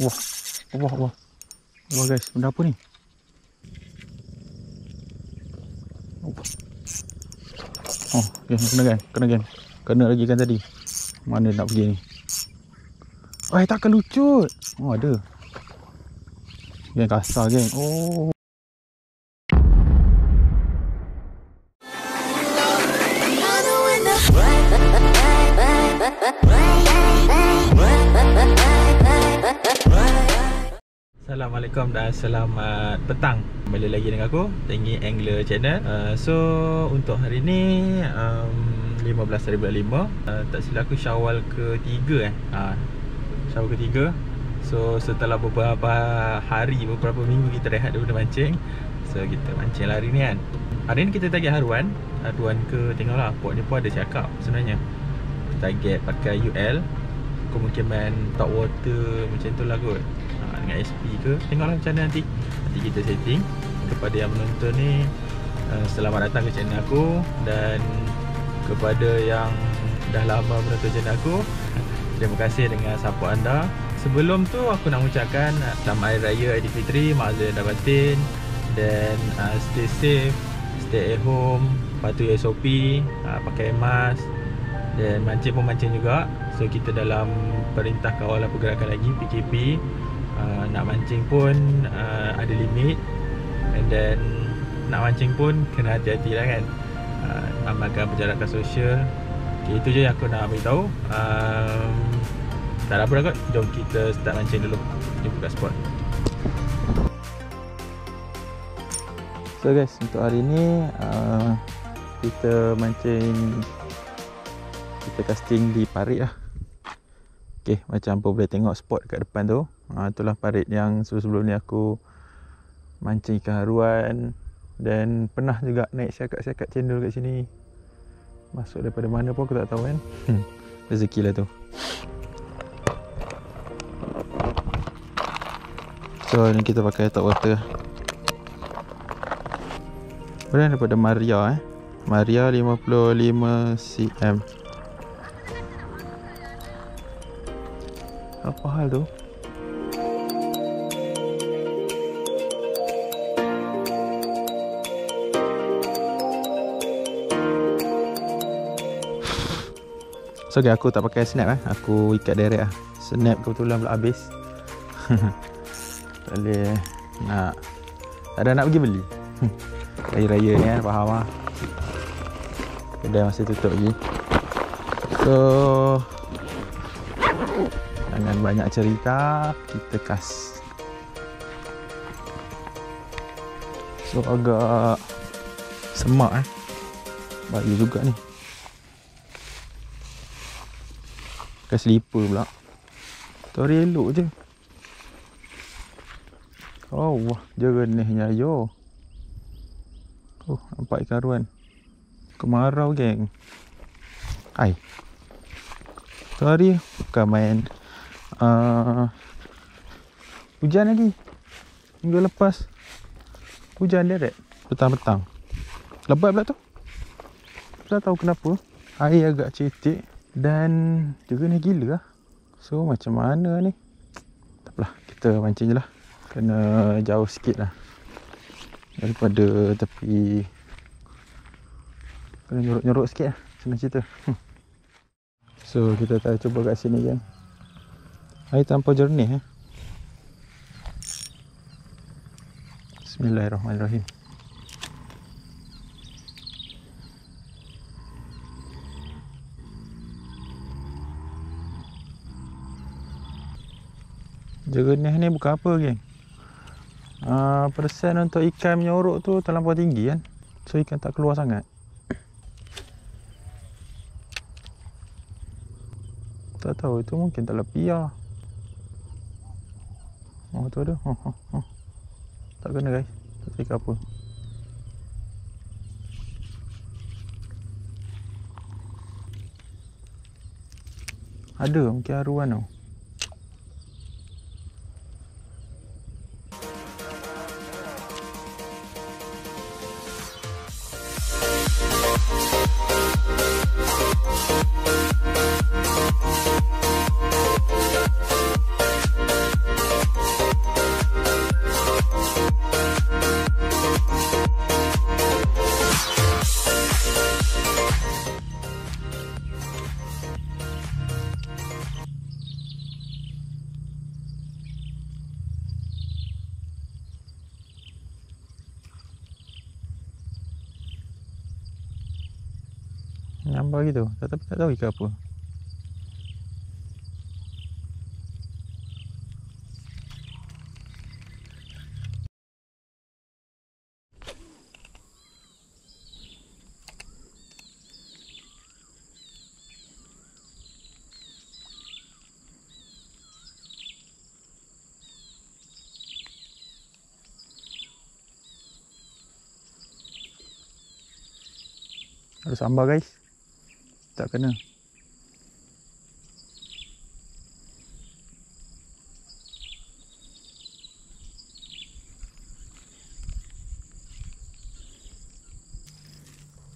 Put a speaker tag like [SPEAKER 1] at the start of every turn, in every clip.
[SPEAKER 1] Wah, wah, wah. Wah guys, benda apa ni? Oh, kena kan? Kena kan? Kena lagi kan tadi. Mana nak pergi ni? Oh, takkan lucut. Oh, ada. Yang kasar geng. Oh. Assalamualaikum dan selamat petang. Kembali lagi dengan aku, Tengi Angler Channel. So untuk hari ni 15 hari bulan 5, tak silap aku Syawal ke-3 Syawal ke-3. So setelah beberapa hari, beberapa minggu kita rehat daripada mancing, so kita mancing lah hari ni kan. Hari ni kita target haruan. Haruan ke, tengoklah, pot ni pun ada cakap sebenarnya. Target pakai UL, kemungkinan top water macam tu lah kot, dengan SP ke, tengoklah macam mana nanti kita setting. Kepada yang menonton ni, selamat datang ke channel aku. Dan kepada yang dah lama menonton channel aku, terima kasih dengan support anda. Sebelum tu aku nak mengucapkan selamat Hari Raya Aidilfitri, Maaf Zahir dan Batin. Dan stay safe, stay at home, patuhi SOP, pakai mask. Dan mancing pun mancing juga. So kita dalam perintah kawalan pergerakan lagi, PKP. Nak mancing pun ada limit. And then nak mancing pun kena hati-hati lah kan, amalkan penjarakan sosial. Okay, itu je yang aku nak beritahu. Tak ada apa dah kot, jom kita start mancing dulu. Jom buka spot. So guys, untuk hari ni kita mancing, kita casting di parit lah. Okay, macam apa boleh tengok spot kat depan tu. Itulah parit yang sebelum ni aku mancing ikan haruan. Dan pernah juga naik siakat-siakat cendol kat sini. Masuk daripada mana pun aku tak tahu kan. Rezeki lah tu. So ni kita pakai top water. Berapa daripada Maria Maria 55 cm. Apa hal tu? So okay, aku tak pakai snap aku ikat direct lah. Snap kebetulan pula habis. Tak boleh nak, tak ada nak pergi beli. Raya-raya ni kan, faham lah. Kedai masih tutup lagi. So jangan banyak cerita, kita cast. So agak semak bahaya juga ni. Pakai slipper pula. Tori elok je. Oh wah, jernihnya yo. Nampak ikan haruan. Kemarau geng. Hai. Tori bukan main. Hujan lagi. Minggu lepas hujan direct petang-petang. Lebat pula tu. Tak tahu kenapa. Air agak cetek dan jernih gila lah. So macam mana ni? Tak apalah, kita mancing je lah. Kena jauh sikit lah daripada tepi. Kena nyorok-nyorok sikit lah, senang cerita. So kita tak cuba kat sini kan. Air tanpa jernih Bismillahirrahmanirrahim. Jernih ni bukan apa geng. Persen untuk ikan menyorok tu terlampau tinggi kan. So ikan tak keluar sangat. Tak tahu, itu mungkin tak lepia. Oh tu ada. Tak kena guys. Tak tahu ikan apa. Ada mungkin haruan tau. Nampak gitu, tapi tak tahu ikan apa. Ada sambal guys. Tak kena.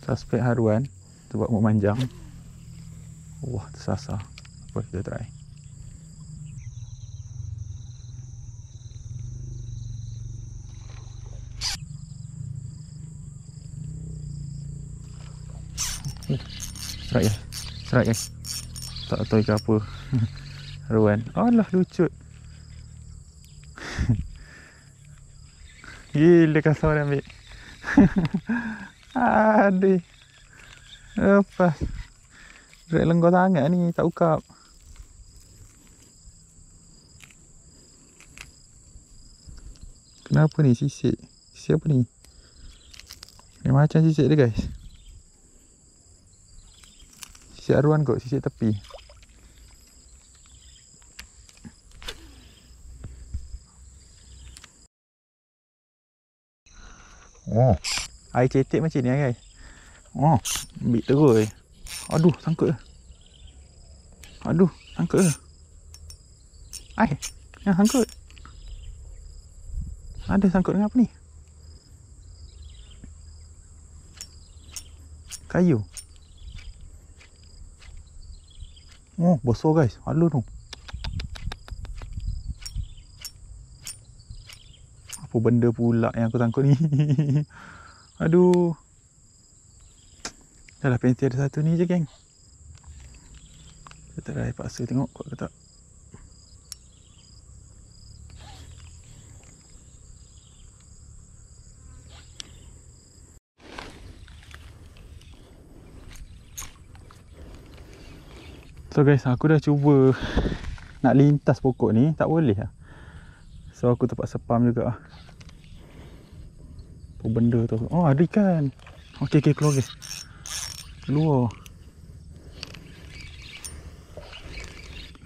[SPEAKER 1] Suspek haruan sebab mau manjang. Wah, tersasar. Apa kita try. Strike guys. Strike guys. Tak tahu ikan apa. Haruan. Alah, lucut. Gila kasar dia ambil. Aduh. Lepas. Berat lenggor sangat ni, tak ukap. Kenapa ni sisik? Sisik apa ni? Ni macam sisik dia guys. Sisik aruan kot, sisik tepi. Oh, air cetek macam ni guys. Oh, ambil terus. Aduh, sangkut. Aduh, sangkut. Ai, yang sangkut. Ada sangkut dengan apa ni? Kayu. Oh, besar guys. Halus tu. Apa benda pula yang aku sangkut ni? Aduh. Dah lah, pensi ada satu ni je geng. Kita dah paksa tengok kuat ke tak. So guys, aku dah cuba nak lintas pokok ni, tak boleh lah. So aku terpaksa pam juga. Apa benda tu? Oh, ada ikan. Okey, keluar guys. Keluar.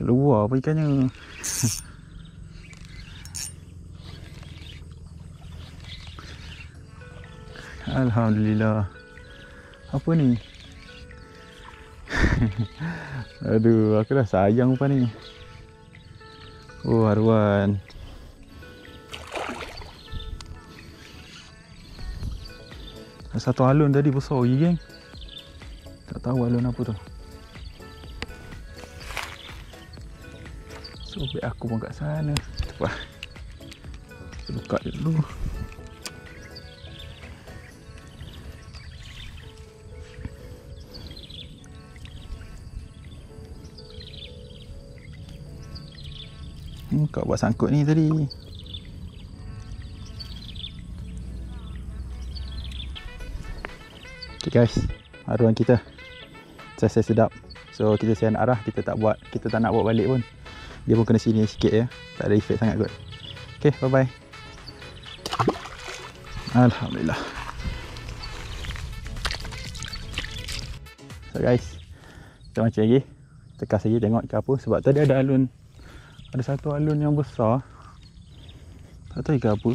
[SPEAKER 1] Keluar apa ikannya? Alhamdulillah. Apa ni? Aduh, aku dah sayang umpan ni. Oh, haruan. Satu alun tadi besar lagi geng. Tak tahu alun apa tu. Sobek aku pun kat sana. Wah. Buka dia dulu. Kau buat sangkut ni tadi. Okay guys, haruan kita selesai sedap. So kita siap nak arah, kita tak nak bawa balik pun. Dia pun kena sini sikit ya. Tak ada efek sangat kot. Okay, bye bye. Alhamdulillah. So guys, kita mancing lagi. Tekas lagi tengok ikan apa. Sebab tadi ada alun. Ada satu alun yang besar. Tak tahu ikan apa.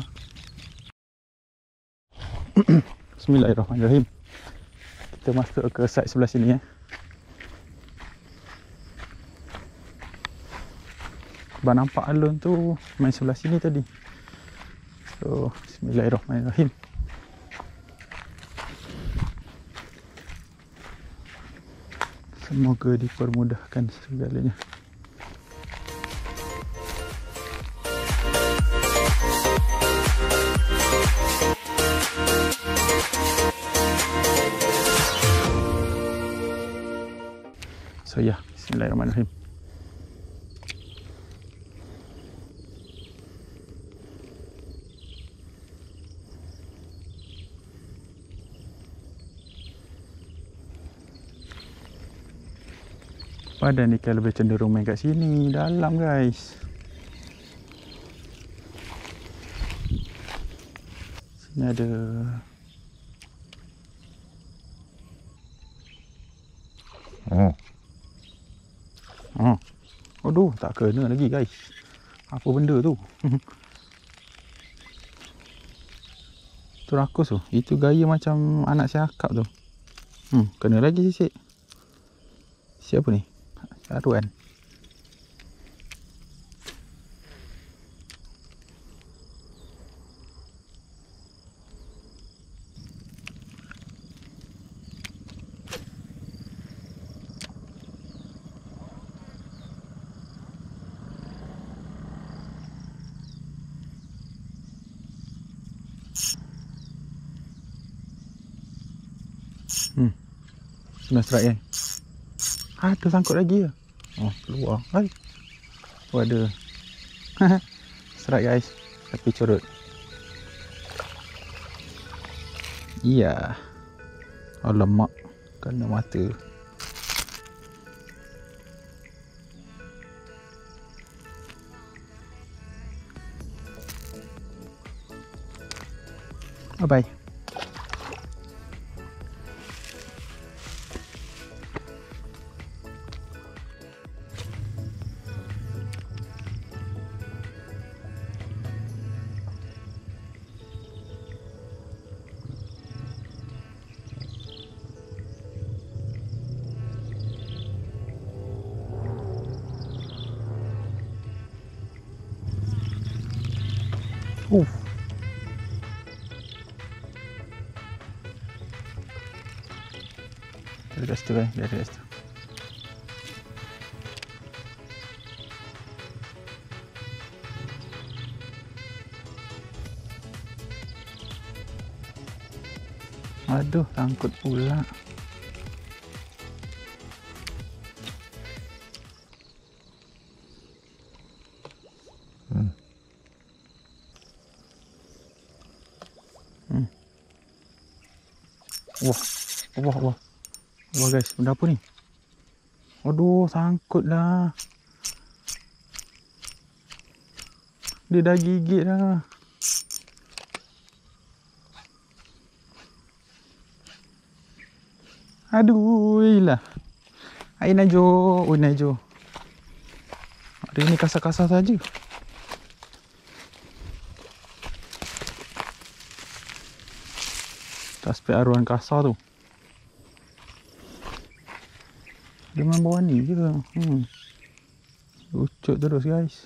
[SPEAKER 1] Bismillahirrahmanirrahim. Kita masuk ke side sebelah sini ya. Sebab nampak alun tu main sebelah sini tadi. So, bismillahirrahmanirrahim. Semoga dipermudahkan segalanya. So ya, bismillahirrahmanirrahim. Padan ikan lebih cenderung main kat sini, dalam guys. Sini ada. Aduh, tak kena lagi guys. Apa benda tu? Tu rakus tu. Itu gaya macam anak siakap tu. Kena lagi sisik. Siapa ni? Saruan. Kena strike kan? Ada sangkut lagi ya? Oh, keluar. Hai. Oh, ada. Strike guys. Tapi corot. Iya. Alamak. Kena mata. Bye-bye. Dari kat situ kan, dari kat situ. Aduh, sangkut pula. Wah. Wah guys, benda apa ni? Aduh, sangkut dah. Dia dah gigit dah. Aduh lah. Air Najo. Oh Najo. Hari ni kasar-kasar saja. Aspek aruan kasar tu. Dia main bawah ni je. Ucut terus guys.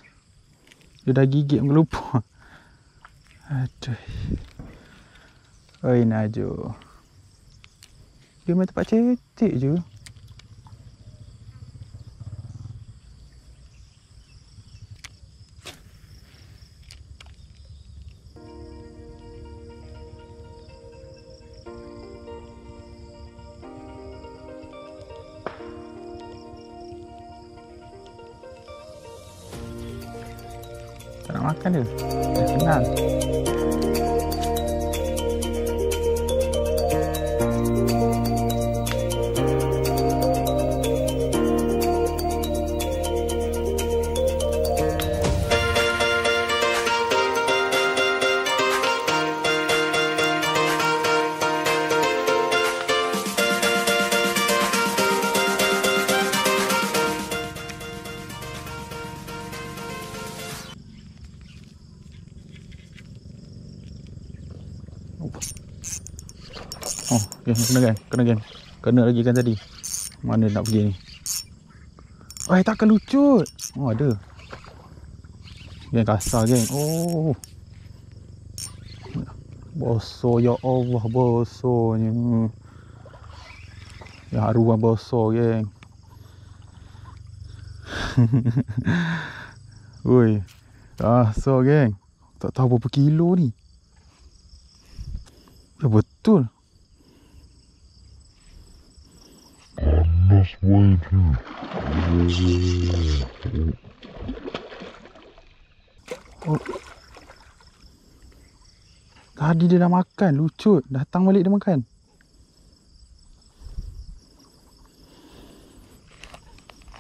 [SPEAKER 1] Dia dah gigit lupa. Aduh. Oi Najo. Dia main tempat cetek je. Tak nak makan dia. Dah kenal. Oh, okay, kena kan. Kena lagi kan tadi. Mana nak pergi ni? Oh, takkan lucut. Oh, ada. Geng kasar geng. Oh. Bosor ya Allah, bosornya. Ya haruan bosor geng. Oi. Kasar geng. Tak tahu berapa kilo ni. Ya betul. Panas
[SPEAKER 2] Oh. Tadi dia dah makan, lucut. Datang balik dia makan.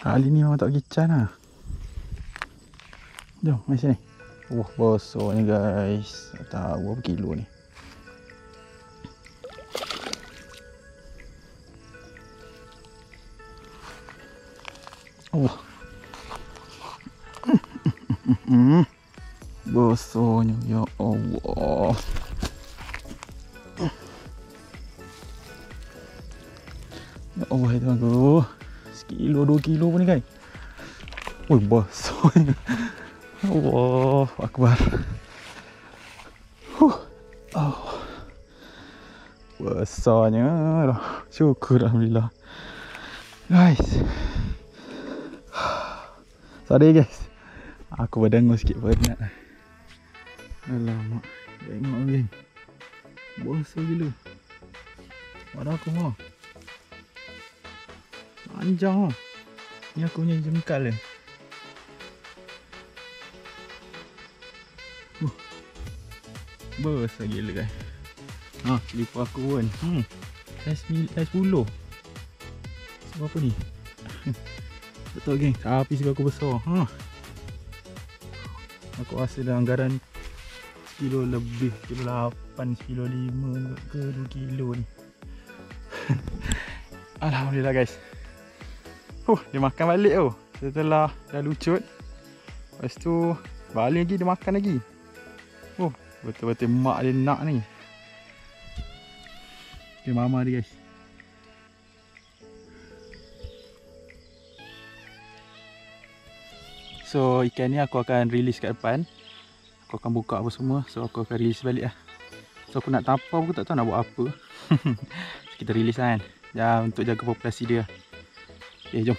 [SPEAKER 2] Kali ni memang tak pergi can lah. Jom, mari sini. Wah, besar ni guys. Tak tahu berapa kilo ni. Wah. Besarnya, ya Allah. Ya Allah, itu aku. 1 kilo, 2 kilo pun ni kan. Wih, besarnya. Allah Akbar. Oh. Besarnya lah. Syukur Alhamdulillah. Guys. Sorry guys. Aku berdengur sikit penat. Alamak. Tengok ni. Besar gila. Pada aku mah. Panjang lah. Ni aku punya jengkal dia. Besar gila guys. Selipar aku pun. Saiz 10. Berapa ni? Betul geng. Tapi juga aku besar. Aku rasa dalam anggaran kilo lebih. Kilo 8, kilo 5 ke 2 kilo ni. Alhamdulillah guys. Dia makan balik tu. Setelah dah lucut. Lepas tu balik lagi dia makan lagi. Betul-betul mak dia nak ni. Okay, mama dia guys. So ikan ni aku akan release kat depan. Aku akan buka apa semua. So aku akan release balik lah. So aku nak tapau aku tak tahu nak buat apa. Kita release kan. Ya, untuk jaga populasi dia. Okay, jom.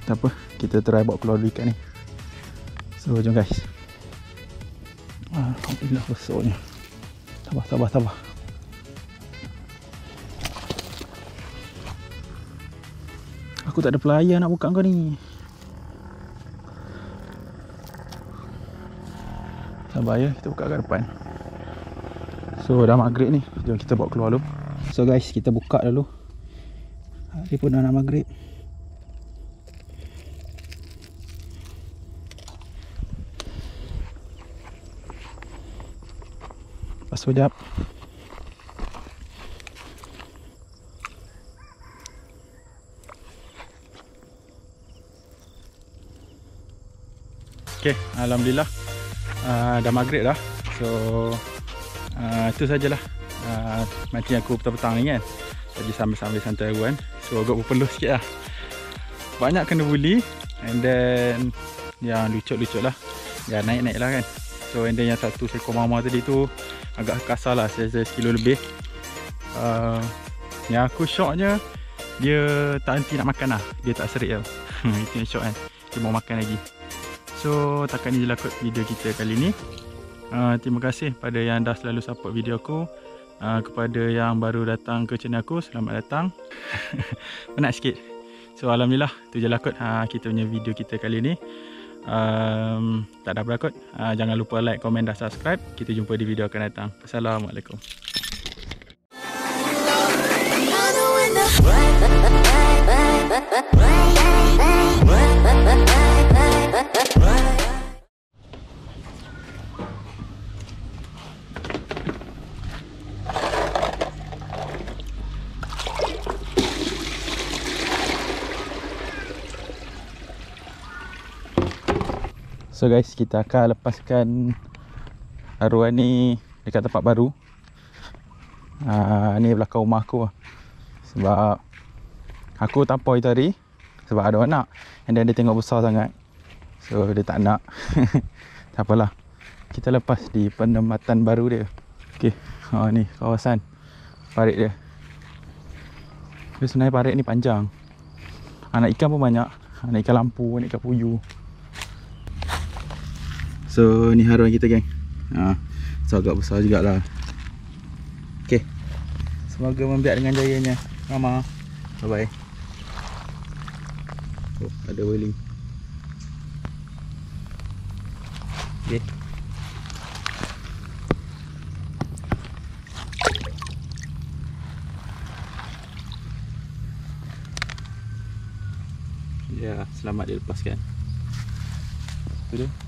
[SPEAKER 2] Tak apa, kita try bawa keluar dulu ikan ni. So jom guys. Alhamdulillah besarnya. Sabar. Aku tak ada pelayar nak buka kau ni. Sabar ya, kita buka kat depan. So dah maghrib ni. Jom kita bawa keluar dulu. So guys, kita buka dulu. Dia pun dah nak maghrib. Sekejap. Okay, Alhamdulillah dah maghrib dah. So itu sajalah mancing aku petang-petang ni kan. Tadi sambil santai kan. So agak berpeluh sikit lah. Banyak kena buli. And then yang lucut-lucut lah. Ya naik-naik lah kan. So and then yang satu seekor mama tadi tu agak kasar lah, saiz kilo lebih. Yang aku shocknya dia tak henti nak makan lah. Dia tak serik tau. Itu yang shock kan. Dia mau makan lagi. So takat ni je lah kot video kita kali ni. Terima kasih pada yang dah selalu support video aku. Kepada yang baru datang ke channel aku, selamat datang. Penat sikit. So Alhamdulillah, tu je lah kot kita punya video kita kali ni. Tak ada apa kot. Jangan lupa like, komen dan subscribe. Kita jumpa di video akan datang. Assalamualaikum. So guys, kita akan lepaskan arwah ni dekat tempat baru. Ni belakang rumah aku. Sebab aku tampoi tadi sebab ada anak. And then dia tengok besar sangat. So dia tak nak. Tak apalah. Kita lepas di penempatan baru dia. Okay, ni kawasan parit dia. Tapi sebenarnya parit ni panjang. Anak ikan pun banyak. Anak ikan lampu, anak ikan puyuh.
[SPEAKER 1] So ni haruan kita geng. So agak besar jugalah. Okay, semoga membiak dengan jayanya. Mama, bye bye. Oh, ada whaling. Okay. Ya, selamat dilepaskan. Tu dia.